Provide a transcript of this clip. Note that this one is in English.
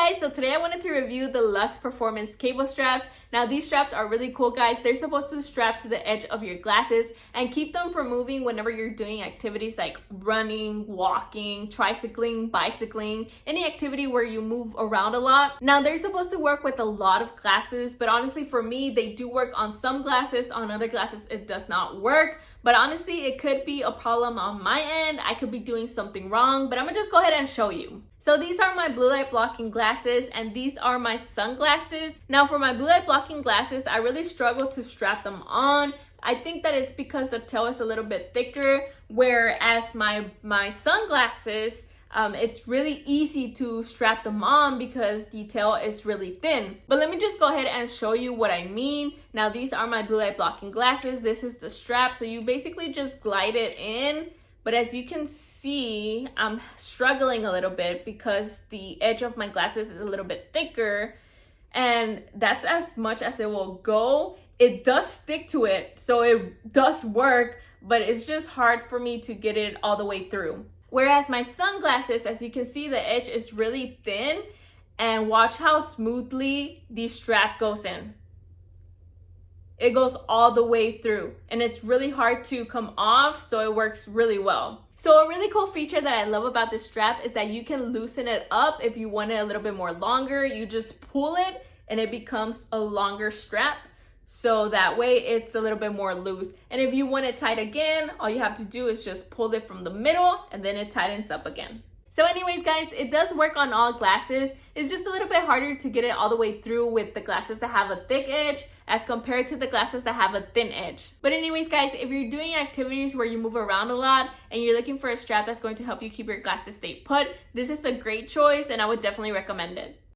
guys, so today I wanted to review the Luxe Performance cable straps. Now these straps are really cool, guys. They're supposed to strap to the edge of your glasses and keep them from moving whenever you're doing activities like running, walking, tricycling, bicycling, any activity where you move around a lot. Now they're supposed to work with a lot of glasses, but honestly for me, they do work on some glasses. On other glasses, it does not work. But honestly, it could be a problem on my end. I could be doing something wrong, but I'm gonna just go ahead and show you. So these are my blue light blocking glasses and these are my sunglasses. Now for my blue light blocking glasses, I really struggle to strap them on. I think that it's because the tail is a little bit thicker, whereas my sunglasses, it's really easy to strap them on because the tail is really thin. But let me just go ahead and show you what I mean. Now these are my blue light blocking glasses. This is the strap. So you basically just glide it in. But as you can see, I'm struggling a little bit because the edge of my glasses is a little bit thicker. And that's as much as it will go. It does stick to it, so it does work, but it's just hard for me to get it all the way through. Whereas my sunglasses, as you can see, the edge is really thin, and watch how smoothly the strap goes in. It goes all the way through, and it's really hard to come off, so it works really well. So a really cool feature that I love about this strap is that you can loosen it up if you want it a little bit more longer. You just pull it, and it becomes a longer strap. So that way it's a little bit more loose. And if you want it tight again, all you have to do is just pull it from the middle and then it tightens up again. So anyways, guys, it does work on all glasses. It's just a little bit harder to get it all the way through with the glasses that have a thick edge as compared to the glasses that have a thin edge. But anyways, guys, if you're doing activities where you move around a lot and you're looking for a strap that's going to help you keep your glasses stay put, this is a great choice and I would definitely recommend it.